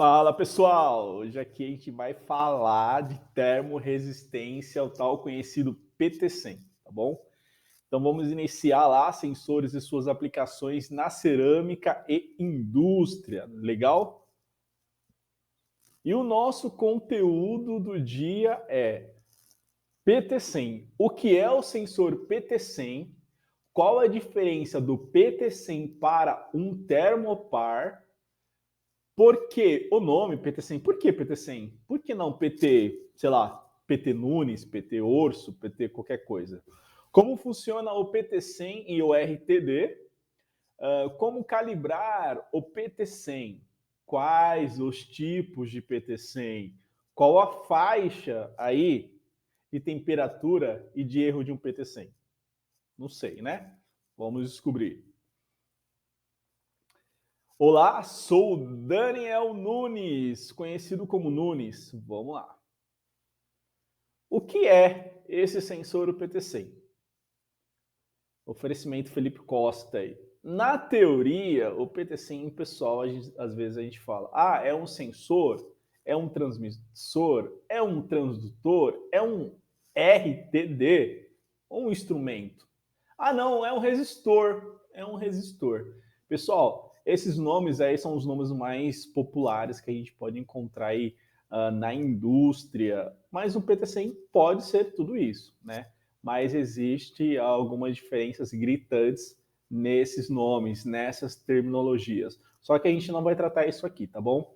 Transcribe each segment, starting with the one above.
Fala pessoal, hoje aqui a gente vai falar de termorresistência ao tal conhecido PT100, tá bom? Então vamos iniciar lá sensores e suas aplicações na cerâmica e indústria, legal? E o nosso conteúdo do dia é PT100. O que é o sensor PT100? Qual a diferença do PT100 para um termopar? Por que o nome PT100? Por que PT100? Por que não PT, sei lá, PT Nunes, PT Orso, PT qualquer coisa? Como funciona o PT100 e o RTD? Como calibrar o PT100? Quais os tipos de PT100? Qual a faixa aí de temperatura e de erro de um PT100? Não sei, né? Vamos descobrir. Olá, sou Daniel Nunes, conhecido como Nunes. Vamos lá. O que é esse sensor PT100? Oferecimento Felipe Costa aí. Na teoria, o PT100, pessoal, às vezes a gente fala, é um sensor, é um transmissor, é um transdutor, é um RTD, ou um instrumento. Não, é um resistor, é um resistor. Pessoal, esses nomes aí são os nomes mais populares que a gente pode encontrar aí na indústria, mas o PT100 pode ser tudo isso, né? Mas existe algumas diferenças gritantes nesses nomes, nessas terminologias. Só que a gente não vai tratar isso aqui, tá bom?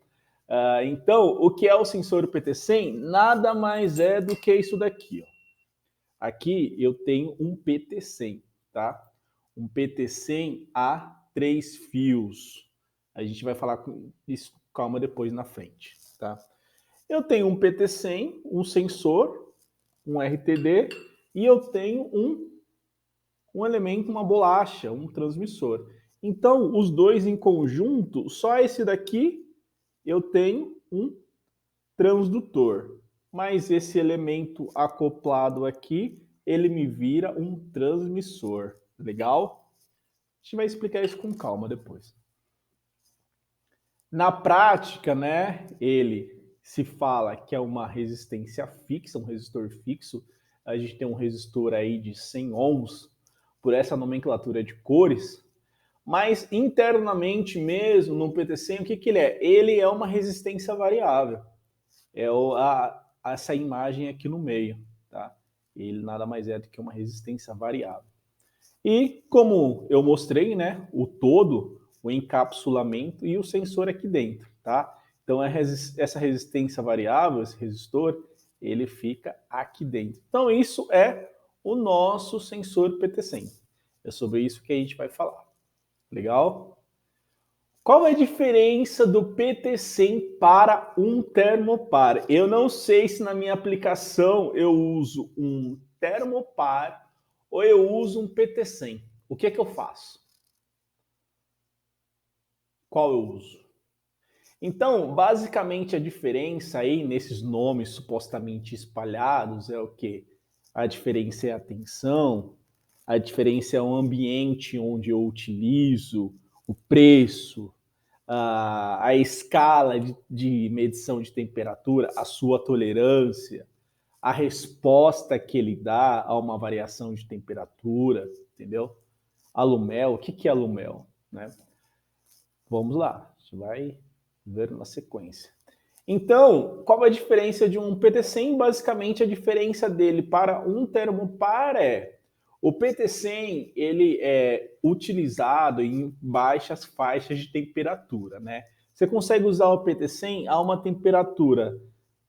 Então, o que é o sensor PT100? Nada mais é do que isso daqui, ó. Aqui eu tenho um PT100, tá? Um PT100 a 3 fios. A gente vai falar com isso com calma depois na frente, tá? Eu tenho um PT100, um sensor, um RTD, e eu tenho um elemento, uma bolacha, um transmissor. Então, os dois em conjunto, só esse daqui, eu tenho um transdutor. Mas esse elemento acoplado aqui, ele me vira um transmissor. Legal? A gente vai explicar isso com calma depois. Na prática, né, ele se fala que é uma resistência fixa, um resistor fixo. A gente tem um resistor aí de 100 ohms, por essa nomenclatura de cores. Mas internamente mesmo, no PT100, o que ele é? Ele é uma resistência variável. É essa imagem aqui no meio, tá? Ele nada mais é do que uma resistência variável. E como eu mostrei, né, o todo, o encapsulamento e o sensor aqui dentro, tá? Então essa resistência variável, esse resistor, ele fica aqui dentro. Então isso é o nosso sensor PT100. É sobre isso que a gente vai falar. Legal? Qual é a diferença do PT100 para um termopar? Eu não sei se na minha aplicação eu uso um termopar ou eu uso um PT100. O que é que eu faço? Qual eu uso? Então, basicamente a diferença aí nesses nomes supostamente espalhados é o quê? A diferença é a tensão, a diferença é o ambiente onde eu utilizo, o preço, a escala de medição de temperatura, a sua tolerância, a resposta que ele dá a uma variação de temperatura, entendeu? Alumel, o que é alumel? Né? Vamos lá, a gente vai ver na sequência. Então, qual é a diferença de um PT100? Basicamente, a diferença dele para um termopar é o PT100 ele é utilizado em baixas faixas de temperatura, né? Você consegue usar o PT100 a uma temperatura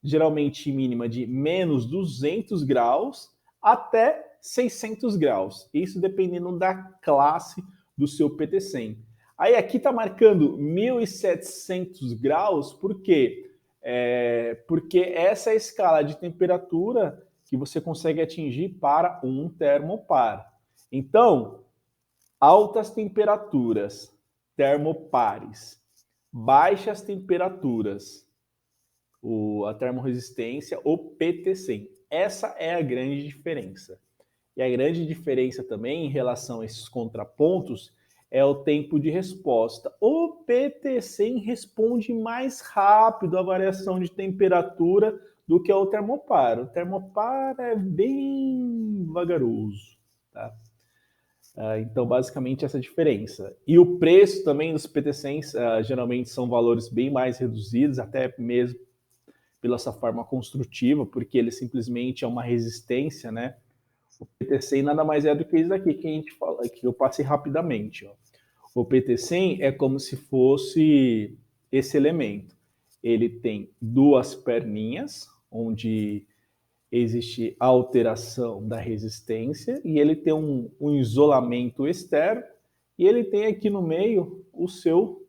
geralmente mínima de menos 200 graus até 600 graus. Isso dependendo da classe do seu PT100. Aí aqui está marcando 1.700 graus, por quê? Porque essa é a escala de temperatura que você consegue atingir para um termopar. Então, altas temperaturas, termopares, baixas temperaturas, a termorresistência, o PT100. Essa é a grande diferença. E a grande diferença também em relação a esses contrapontos é o tempo de resposta. O PT100 responde mais rápido à variação de temperatura do que o termopar. O termopar é bem vagaroso, tá? Então, basicamente, essa é a diferença. E o preço também dos PT100s geralmente são valores bem mais reduzidos, até mesmo pela sua forma construtiva, porque ele simplesmente é uma resistência, né? O PT100 nada mais é do que isso aqui que a gente fala, que eu passei rapidamente. Ó. O PT100 é como se fosse esse elemento. Ele tem duas perninhas, onde existe a alteração da resistência, e ele tem um isolamento externo, e ele tem aqui no meio o seu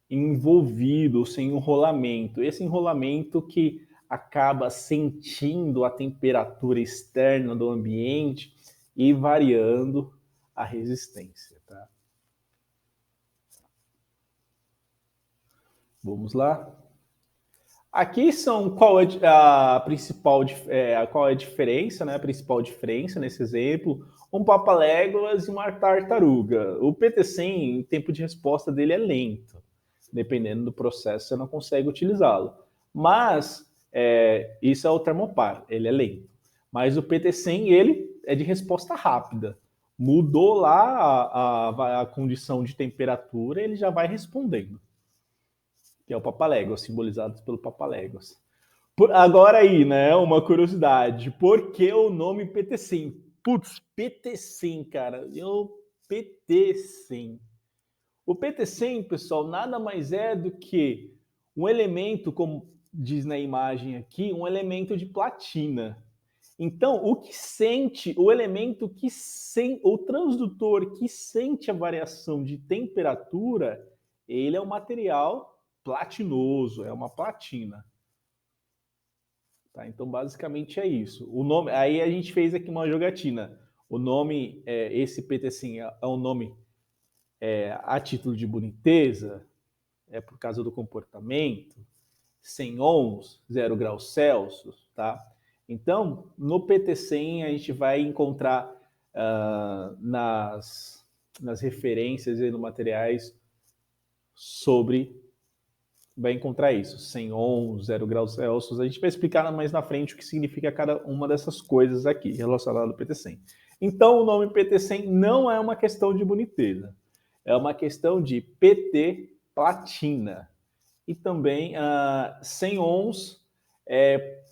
envolvido, sem enrolamento. Esse enrolamento que acaba sentindo a temperatura externa do ambiente e variando a resistência. Tá? Vamos lá. Aqui são qual é a principal qual é a diferença, né? A principal diferença nesse exemplo, um Papaléguas e uma tartaruga. O PT100, o tempo de resposta dele é lento. Dependendo do processo, você não consegue utilizá-lo. Mas isso é o termopar, ele é lento. Mas o PT100, ele é de resposta rápida. Mudou lá a condição de temperatura, ele já vai respondendo. Que é o Papaléguas, simbolizados pelo Papaléguas. Agora aí, né, uma curiosidade. Por que o nome PT100? Putz, PT100, cara. PT100. O PT100, pessoal, nada mais é do que um elemento, como diz na imagem aqui, um elemento de platina. Então, o que sente, o elemento que sente, o transdutor que sente a variação de temperatura, ele é um material platinoso, é uma platina. Tá? Então, basicamente é isso. O nome, aí a gente fez aqui uma jogatina. O nome, esse PT100 é um nome a título de boniteza, é por causa do comportamento, 100 ohms, 0 graus Celsius, tá? Então, no PT100 a gente vai encontrar nas referências e nos materiais vai encontrar isso, 100 ohms, 0 graus Celsius. A gente vai explicar mais na frente o que significa cada uma dessas coisas aqui relacionada ao PT100. Então, o nome PT100 não é uma questão de boniteza, é uma questão de PT platina. E também 100 ohms,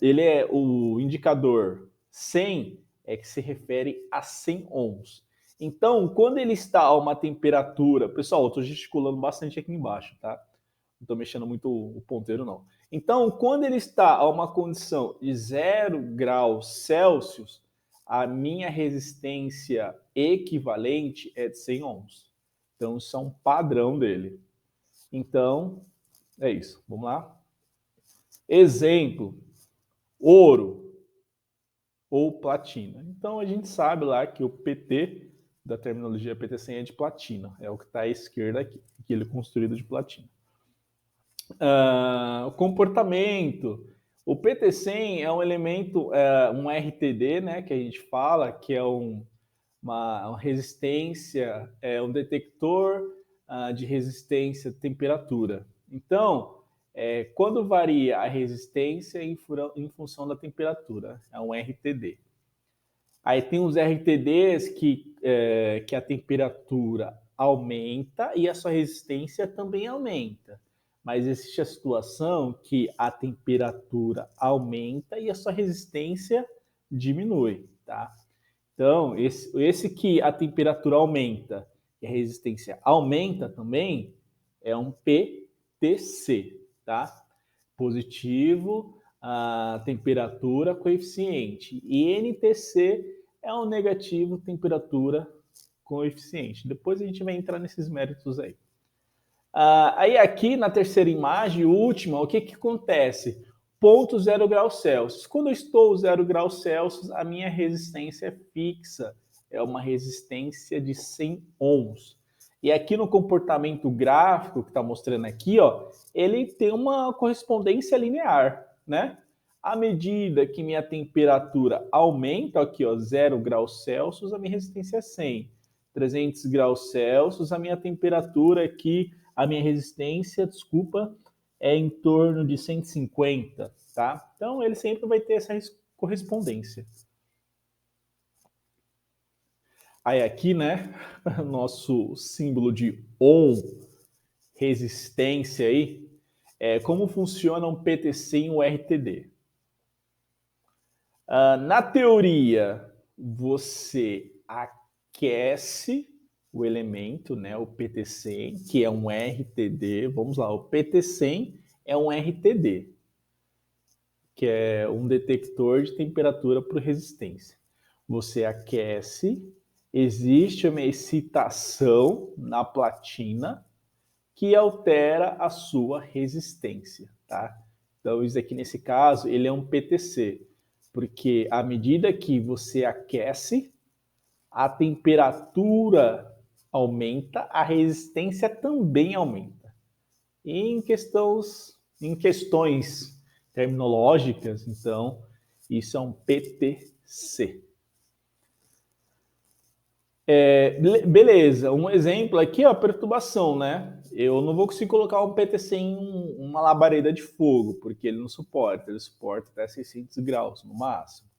ele é o indicador 100 que se refere a 100 ohms. Então, quando ele está a uma temperatura... Pessoal, eu estou gesticulando bastante aqui embaixo, tá? Não estou mexendo muito o ponteiro, não. Então, quando ele está a uma condição de 0 graus Celsius, a minha resistência equivalente é de 100 ohms. Então, isso é um padrão dele. Então, é isso. Vamos lá? Exemplo: ouro ou platina. Então, a gente sabe lá que o PT, da terminologia PT100, é de platina. É o que está à esquerda aqui, que ele é construído de platina. Comportamento. O PT100 é um elemento, um RTD, né, que a gente fala, que é uma resistência, um detector de resistência à temperatura. Então, quando varia a resistência em função da temperatura, é um RTD. Aí tem os RTDs que a temperatura aumenta e a sua resistência também aumenta. Mas existe a situação que a temperatura aumenta e a sua resistência diminui, tá? Então, esse que a temperatura aumenta e a resistência aumenta também é um PTC, tá? Positivo, a temperatura coeficiente. E NTC é um negativo, temperatura coeficiente. Depois a gente vai entrar nesses méritos aí. Aí aqui na terceira imagem, última, o que acontece? Ponto 0 graus Celsius. Quando eu estou 0 graus Celsius, a minha resistência é fixa. É uma resistência de 100 ohms. E aqui no comportamento gráfico que está mostrando aqui, ó, ele tem uma correspondência linear, né? À medida que minha temperatura aumenta, aqui, ó, 0 graus Celsius, a minha resistência é 100. 300 graus Celsius, a minha temperatura aqui, a minha resistência, desculpa, é em torno de 150, tá? Então, ele sempre vai ter essa correspondência. Aí aqui, né, nosso símbolo de Ohm, resistência aí, como funciona um PTC e um RTD. Na teoria, você aquece o elemento, né, o PT100, que é um RTD. Vamos lá, o PT100 é um RTD, que é um detector de temperatura por resistência. Você aquece, existe uma excitação na platina que altera a sua resistência, tá? Então, isso aqui, nesse caso, ele é um PTC, porque à medida que você aquece, a temperatura aumenta, a resistência também aumenta. E em questões terminológicas, então, isso é um PTC. Beleza, um exemplo aqui é a perturbação, né? Eu não vou conseguir colocar um PTC em uma labareda de fogo, porque ele não suporta, ele suporta até 600 graus no máximo.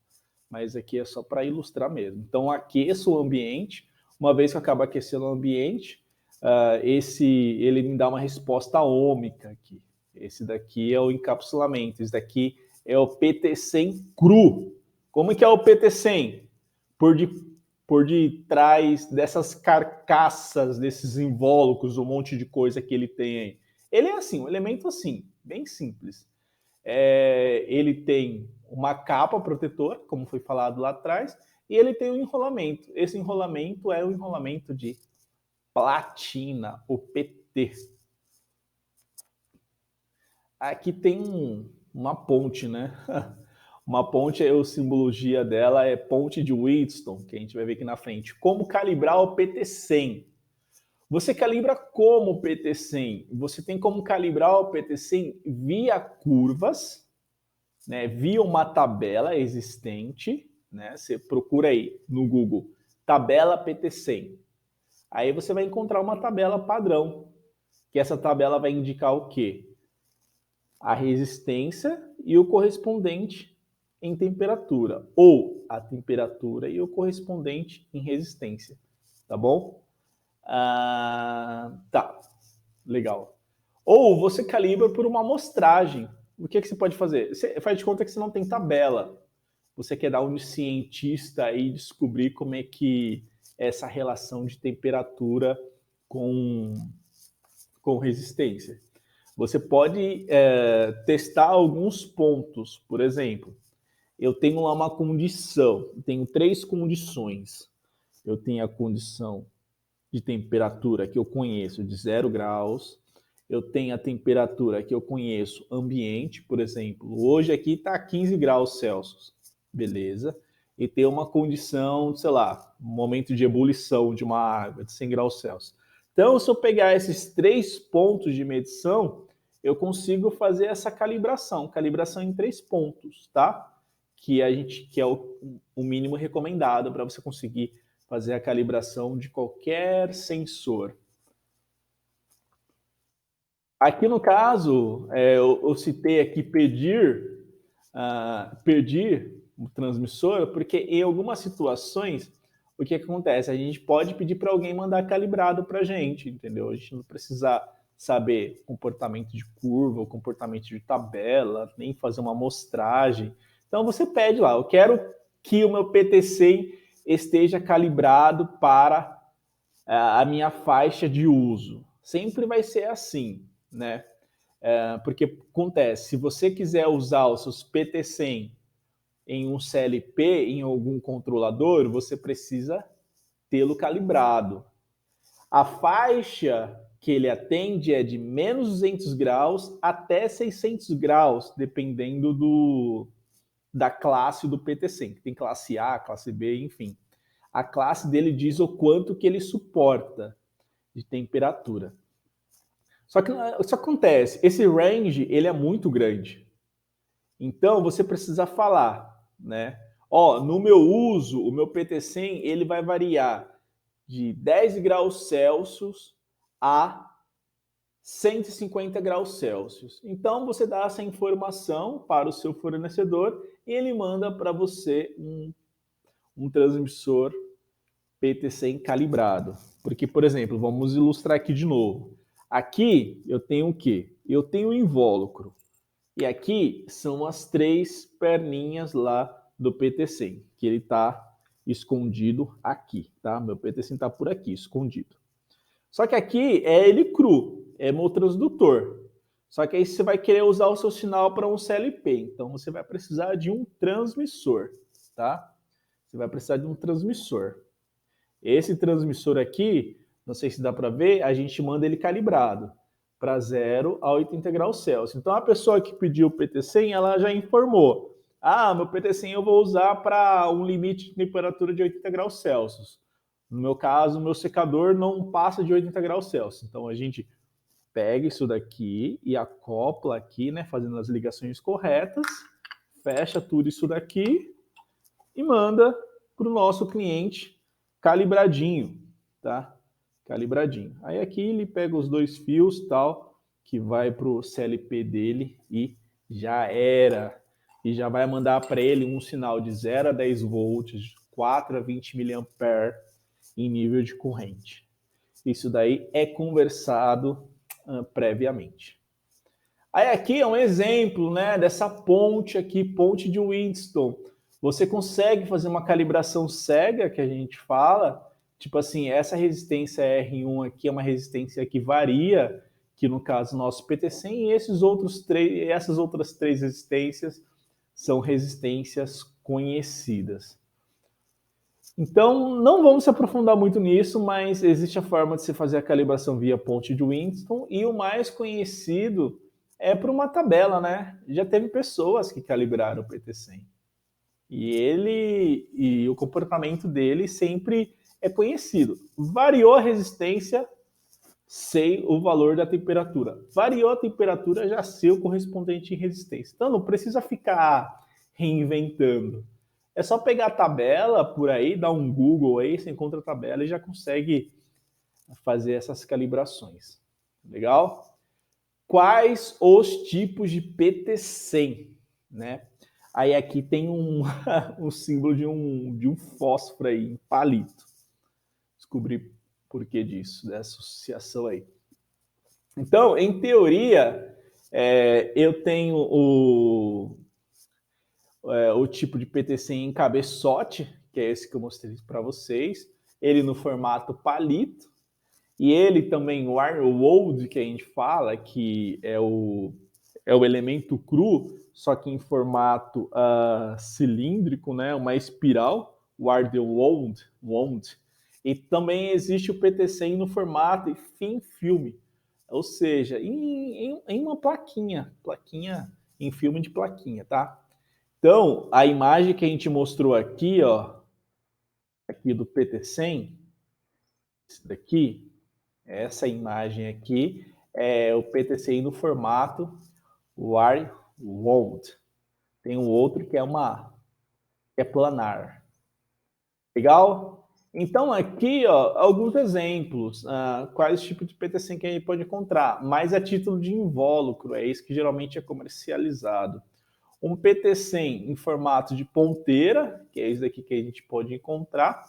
Mas aqui é só para ilustrar mesmo. Então, aqueço o ambiente, uma vez que eu acabo aquecendo o ambiente, ele me dá uma resposta ohmica aqui. Esse daqui é o encapsulamento, esse daqui é o PT100 cru. Como que é o PT100? Por detrás dessas carcaças, desses invólucros, um monte de coisa que ele tem aí. Ele é assim, um elemento assim, bem simples. Ele tem uma capa protetora, como foi falado lá atrás, e ele tem um enrolamento. Esse enrolamento é o enrolamento de platina, o PT. Aqui tem uma ponte, né? Uma ponte, a simbologia dela é ponte de Wheatstone, que a gente vai ver aqui na frente. Como calibrar o PT100? Você calibra como o PT100? Você tem como calibrar o PT100 via curvas, né, via uma tabela existente, né? Você procura aí no Google, tabela PT100. Aí você vai encontrar uma tabela padrão, que essa tabela vai indicar o quê? A resistência e o correspondente em temperatura, ou a temperatura e o correspondente em resistência, tá bom? Tá, legal. Ou você calibra por uma amostragem. O que você pode fazer? Você faz de conta que você não tem tabela. Você quer dar um cientista aí descobrir como é que é essa relação de temperatura com resistência. Você pode testar alguns pontos. Por exemplo, eu tenho lá uma condição, tenho 3 condições. Eu tenho a condição de temperatura que eu conheço de 0 graus, eu tenho a temperatura que eu conheço ambiente, por exemplo, hoje aqui está 15 graus Celsius, beleza? E tem uma condição, sei lá, um momento de ebulição de uma água de 100 graus Celsius. Então, se eu pegar esses 3 pontos de medição, eu consigo fazer essa calibração em 3 pontos, tá? Que é o mínimo recomendado para você conseguir fazer a calibração de qualquer sensor. Aqui no caso, eu citei aqui pedir o transmissor, porque em algumas situações, o que acontece? A gente pode pedir para alguém mandar calibrado para a gente, entendeu? A gente não precisa saber comportamento de curva, comportamento de tabela, nem fazer uma amostragem. Então você pede lá, eu quero que o meu PTC esteja calibrado para a minha faixa de uso. Sempre vai ser assim, né? Porque acontece, se você quiser usar os seus PT100 em um CLP, em algum controlador, você precisa tê-lo calibrado. A faixa que ele atende é de menos 200 graus até 600 graus, dependendo da classe do PT100. Tem classe A, classe B, enfim. A classe dele diz o quanto que ele suporta de temperatura. Só que isso acontece, esse range ele é muito grande. Então você precisa falar, né? No meu uso, o meu PT100 ele vai variar de 10 graus Celsius a 150 graus Celsius. Então, você dá essa informação para o seu fornecedor e ele manda para você um transmissor PT100 calibrado. Porque, por exemplo, vamos ilustrar aqui de novo. Aqui eu tenho o quê? Eu tenho o invólucro. E aqui são as 3 perninhas lá do PT100, que ele está escondido aqui, tá? Meu PT100 está por aqui, escondido. Só que aqui é ele cru, é meu transdutor. Só que aí você vai querer usar o seu sinal para um CLP, então você vai precisar de um transmissor, tá? Você vai precisar de um transmissor. Esse transmissor aqui, não sei se dá para ver, a gente manda ele calibrado para 0 a 80 graus Celsius. Então a pessoa que pediu o PT100, ela já informou: ah, meu PT100 eu vou usar para um limite de temperatura de 80 graus Celsius. No meu caso, o meu secador não passa de 80 graus Celsius. Então a gente pega isso daqui e acopla aqui, né, fazendo as ligações corretas, fecha tudo isso daqui e manda para o nosso cliente calibradinho, tá? Calibradinho. Aí aqui ele pega os 2 fios, tal, que vai para o CLP dele e já era. E já vai mandar para ele um sinal de 0 a 10 volts, 4 a 20 mA em nível de corrente. Isso daí é conversado previamente. Aí aqui é um exemplo, né, dessa ponte aqui, ponte de Winston. Você consegue fazer uma calibração cega, que a gente fala, tipo assim, essa resistência R1 aqui é uma resistência que varia, que no caso nosso PT100, e essas outras 3 resistências são resistências conhecidas. Então, não vamos se aprofundar muito nisso, mas existe a forma de se fazer a calibração via ponte de Winston, e o mais conhecido é por uma tabela, né? Já teve pessoas que calibraram o PT100. E o comportamento dele sempre é conhecido. Variou a resistência, sei o valor da temperatura. Variou a temperatura, já sei o correspondente em resistência. Então, não precisa ficar reinventando. É só pegar a tabela por aí, dar um Google aí, você encontra a tabela e já consegue fazer essas calibrações. Legal? Quais os tipos de PT100, né? Aí aqui tem um símbolo de um fósforo aí, um palito. Descobri por que disso, dessa associação aí. Então, em teoria, eu tenho o tipo de PT100 em cabeçote, que é esse que eu mostrei para vocês, ele no formato palito, e ele também, o Arnold, que a gente fala, que é o elemento cru, só que em formato cilíndrico, né, uma espiral, o Arnold. E também existe o PT100 no formato thin film, ou seja, em uma plaquinha em filme de plaquinha, tá? Então, a imagem que a gente mostrou aqui, ó, aqui do PT100, esse daqui, essa imagem aqui é o PT100 no formato Wireworld. Tem um outro que é planar. Legal? Então aqui, ó, alguns exemplos, quais tipos de PT100 que a gente pode encontrar, mas a título de invólucro, é isso que geralmente é comercializado. Um PT100 em formato de ponteira, que é isso daqui que a gente pode encontrar,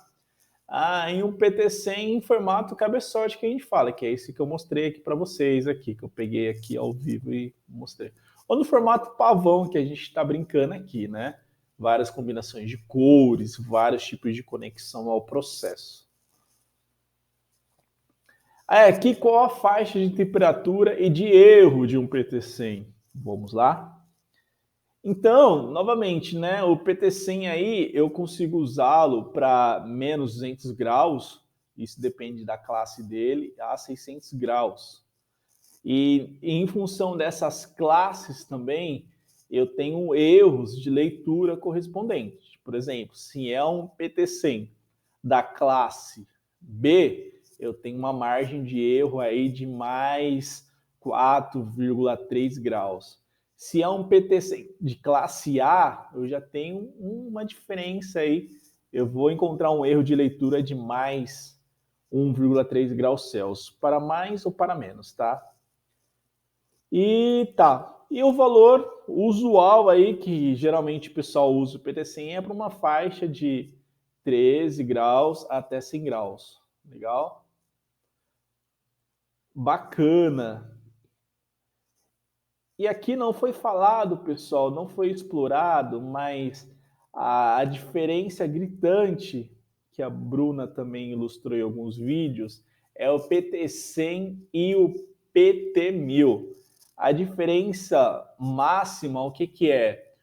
e um PT100 em formato cabeçote que a gente fala, que é esse que eu mostrei aqui para vocês aqui, que eu peguei aqui ao vivo e mostrei. Ou no formato pavão, que a gente está brincando aqui, né? Várias combinações de cores, vários tipos de conexão ao processo. Aqui qual a faixa de temperatura e de erro de um PT100? Vamos lá? Então, novamente, né, o PT100 aí eu consigo usá-lo para menos 200 graus, isso depende da classe dele, a 600 graus. E em função dessas classes também, eu tenho erros de leitura correspondentes. Por exemplo, se é um PT100 da classe B, eu tenho uma margem de erro aí de mais 4,3 graus. Se é um PT100 de classe A, eu já tenho uma diferença aí. Eu vou encontrar um erro de leitura de mais 1,3 graus Celsius, para mais ou para menos, tá? E tá. E o valor usual aí, que geralmente o pessoal usa o PT100, é para uma faixa de 13 graus até 100 graus. Legal? Bacana. E aqui não foi falado, pessoal, não foi explorado, mas a diferença gritante, que a Bruna também ilustrou em alguns vídeos, é o PT100 e o PT1000. A diferença máxima, o que é?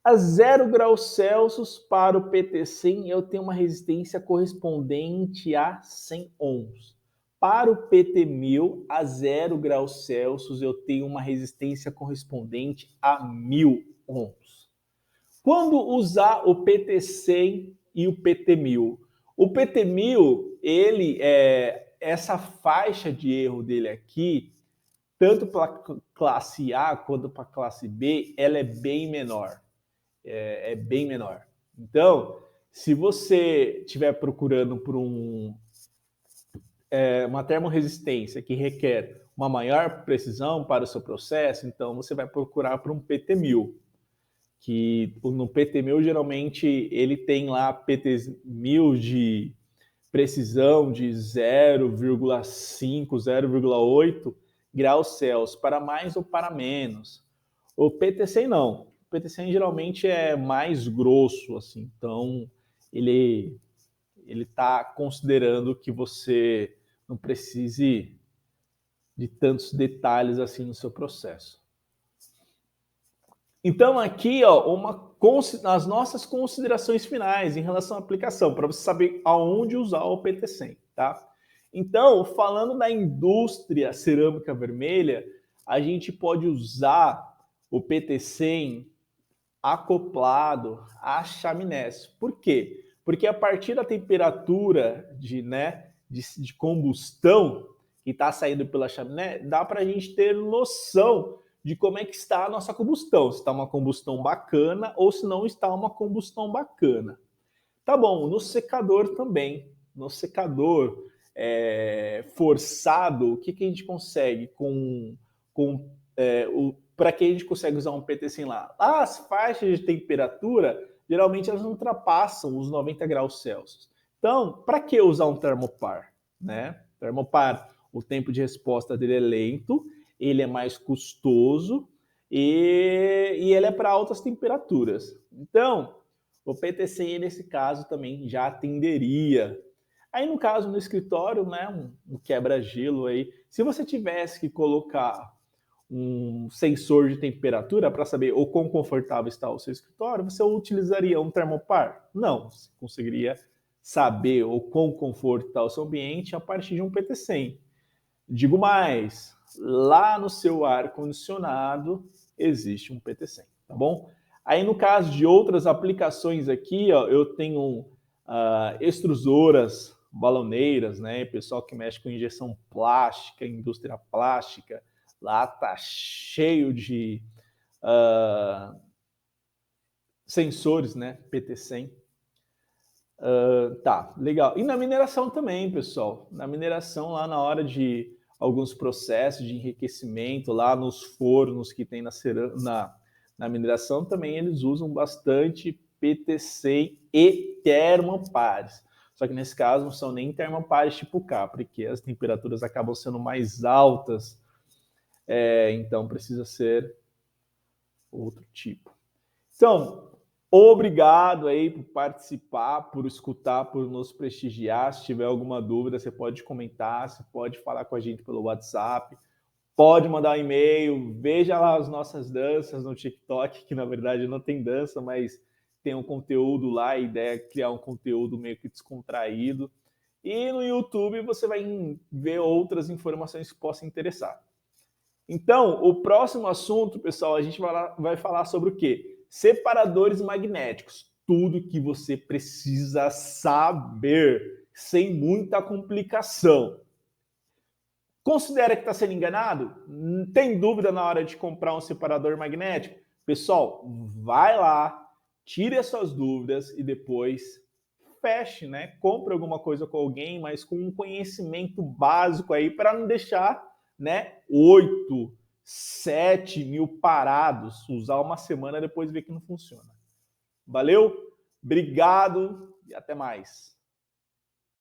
A 0 graus Celsius para o PT100 eu tenho uma resistência correspondente a 100 ohms. Para o PT1000, a 0 graus Celsius eu tenho uma resistência correspondente a 1000 ohms. Quando usar o PT100 e o PT1000? O PT1000, essa faixa de erro dele aqui, tanto para classe A quanto para classe B, ela é bem menor. É bem menor. Então, se você estiver procurando por uma termorresistência que requer uma maior precisão para o seu processo, então você vai procurar por um PT1000, que no PT1000 geralmente ele tem lá PT1000 de precisão de 0,5, 0,8 graus Celsius, para mais ou para menos. O PT100 não. O PT100 geralmente é mais grosso, assim, então ele está considerando que você não precise de tantos detalhes assim no seu processo. Então aqui, ó, as nossas considerações finais em relação à aplicação, para você saber aonde usar o PT100, tá? Então, falando da indústria cerâmica vermelha, a gente pode usar o PT100 acoplado a chaminés. Por quê? Porque a partir da temperatura de combustão que está saindo pela chaminé, dá para a gente ter noção de como é que está a nossa combustão. Se está uma combustão bacana ou se não está uma combustão bacana. Tá bom, no secador também. No secador forçado, o que a gente consegue para que a gente consegue usar um PT100 lá? As faixas de temperatura, geralmente elas não ultrapassam os 90 graus Celsius. Então, para que usar um termopar? Né? Termopar, o tempo de resposta dele é lento, ele é mais custoso e ele é para altas temperaturas. Então, o PT100 nesse caso também já atenderia. Aí no caso no escritório, né, um quebra-gelo aí, se você tivesse que colocar um sensor de temperatura para saber o quão confortável está o seu escritório, você utilizaria um termopar? Não, você conseguiria saber o quão confortável está o seu ambiente a partir de um PT100. Digo mais, lá no seu ar-condicionado existe um PT100, tá bom? Aí no caso de outras aplicações aqui, ó, eu tenho extrusoras, baloneiras, né? Pessoal que mexe com injeção plástica, indústria plástica, lá tá cheio de sensores, né? PT100. Tá, legal. E na mineração também, pessoal. Na mineração, lá na hora de alguns processos de enriquecimento, lá nos fornos que tem na mineração, também eles usam bastante PT100 e termopares. Só que nesse caso não são nem termopares tipo K, porque as temperaturas acabam sendo mais altas, então precisa ser outro tipo. Então, obrigado aí por participar, por escutar, por nos prestigiar. Se tiver alguma dúvida, você pode comentar, você pode falar com a gente pelo WhatsApp, pode mandar um e-mail, veja lá as nossas danças no TikTok, que na verdade não tem dança, mas tem um conteúdo lá, a ideia é criar um conteúdo meio que descontraído. E no YouTube você vai ver outras informações que possam interessar. Então, o próximo assunto, pessoal, a gente vai falar sobre o quê? Separadores magnéticos. Tudo que você precisa saber, sem muita complicação. Considera que está sendo enganado? Tem dúvida na hora de comprar um separador magnético? Pessoal, vai lá, tire as suas dúvidas e depois feche, né? Compre alguma coisa com alguém, mas com um conhecimento básico aí para não deixar, né, 8, 7 mil parados, usar uma semana e depois ver que não funciona. Valeu? Obrigado e até mais.